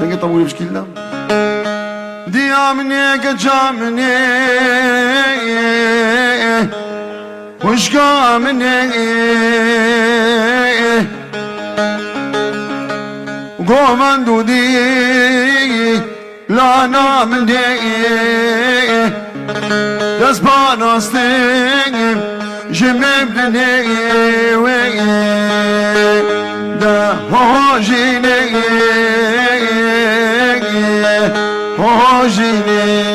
دنگه طويل بشكل ده ديامني كجامني وشقامني قومن دودي لا نامني دسبانستين جمبني ده هوجيني هوجيني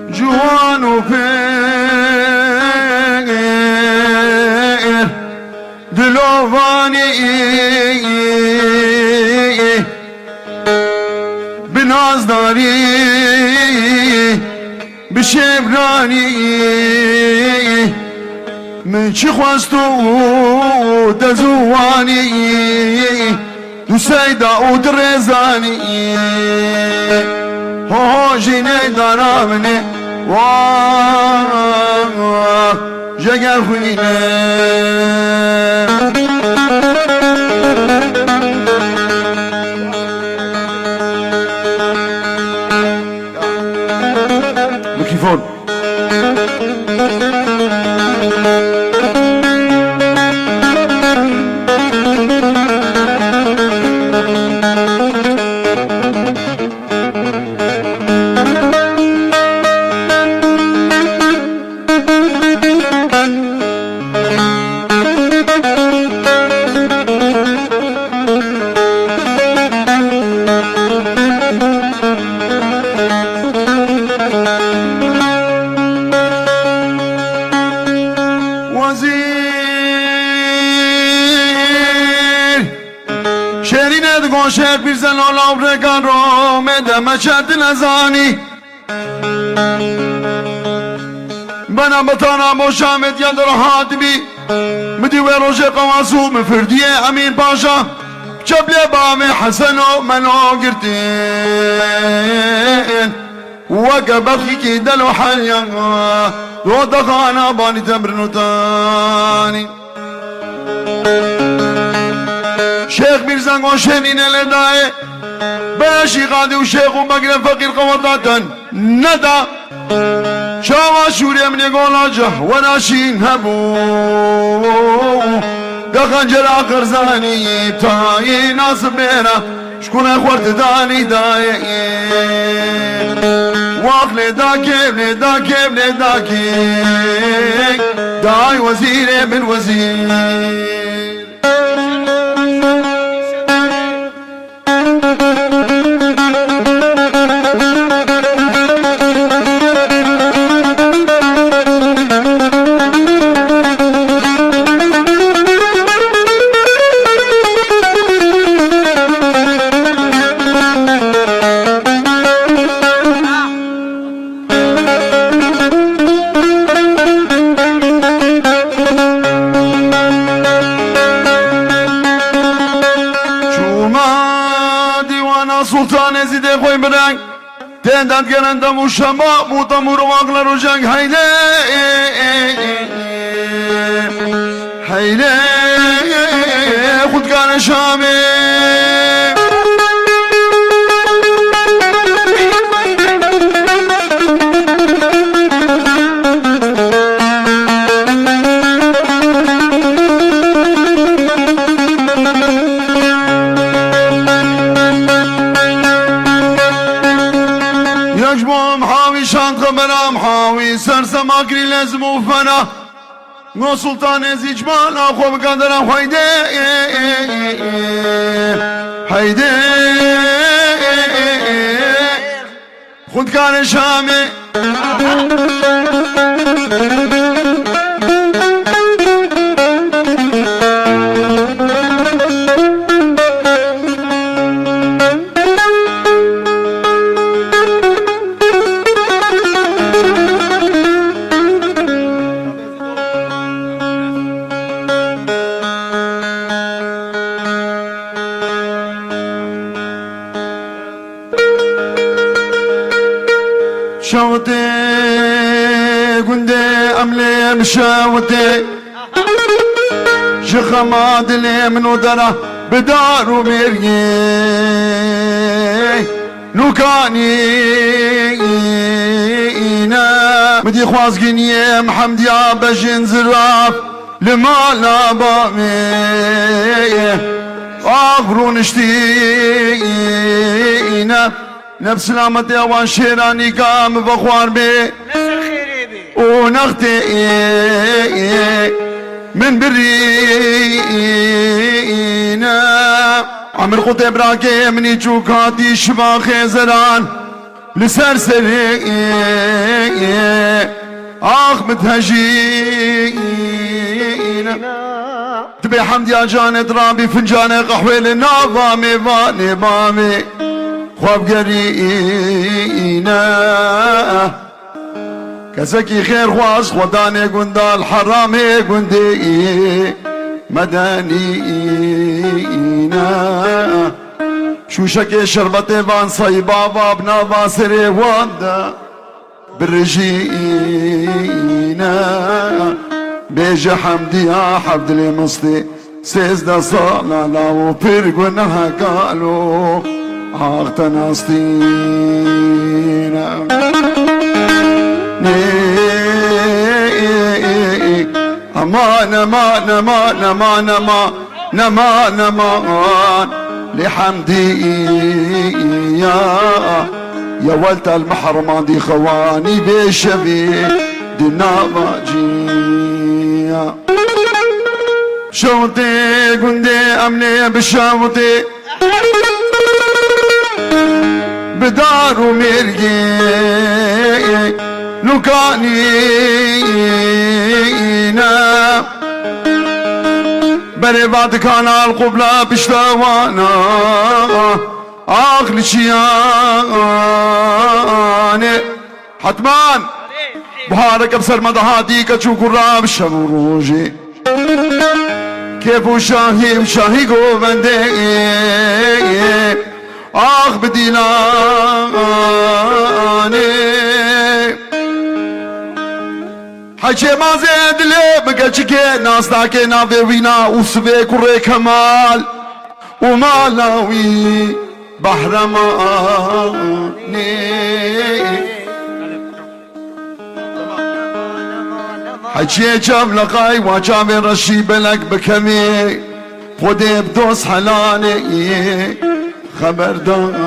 جوان وفير دلوفاني بنازداري بشبراني من چی خواستو دزوانی دو سیدا او درزانی هاجینه دارامنه واه جگر خونینه میکروفون شهر bir زن آلاب رگان رو مدم چرد نزانی بنا بطانا مشامد یا در حادمی مدی و روش قواسو مفردیه امیر باشا جبل بام حسن و منو گرتین وقبخی کی دلو حلیا رو دخانا بانی تمرنو تانی شيخ ميرزا قوشينين لداي باشي غادي وشيخ ومقرن فقير قوضاتا ندى شاوا شوريا من يقول اجه وناشين هبو دخنجر اخر زاني تاي ناس بينا شكون اخوات داني داي واخلي داكي داكي داكي داي وزيري من وزير سلطان زیده خوی برنگ تندند گرندم و شما موتمور و آقلر و جنگ حیله حیله خودکار شامه يجبهم حاوي شانق برام حاوي سرسم اكري لازم وفنا نو سلطان زيجمان اخو بقدرم حيدي حيدي خود كان شامي شوتي قندي أملي مشاوتي شخماد لي من ودره بدار ومرقي نوكانينا مدي خوازقيني محمد يا بجن زراف لما بامي اغرون اشتينا نفس لامتي وان شيراني قام بخوار بي ونختي من برينا عمر قطي براكي مني جوكاتي شبا خيزران لسرسري اخ متهجينا تبي حمد يا جاني درابي فنجاني قحوي لنظامي باني بامي خواب قرينا كسكي خير خواص خداني قندال حرامي قندي مدانينا شو شكي شربتي بان صيبا بابنا باسري واندا بالرجينا بيجي حمدي يا حمد لي مصدي سيزدا صالا لاو بيرقونها قالوا عاقتنا سطينا امان امان امان امان امان امان لحمدي يا ولد المحرم دي خواني بشبيه دينا جيا شوطي قندي امني بشوطي بدار ومرقي نوكانينا بري بعد كان القبلة بشتوانا اغلي شياني حتمان بهارك بسر مدهاتي كتشو قراب شمروجي كيفو شاهي وشاهي قوبندي اخ بديناني حكي ما زيد لي بقى شكي ناس داكي نافي وينا وسبي كوري كمال ومالاوي بحرماني حكي جاب لقاي وجاب رشي بلك بكمي خدي بدوس حلاني خبرداني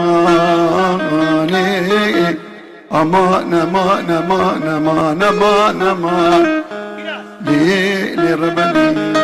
امان امان امان امان امان امان لي ربني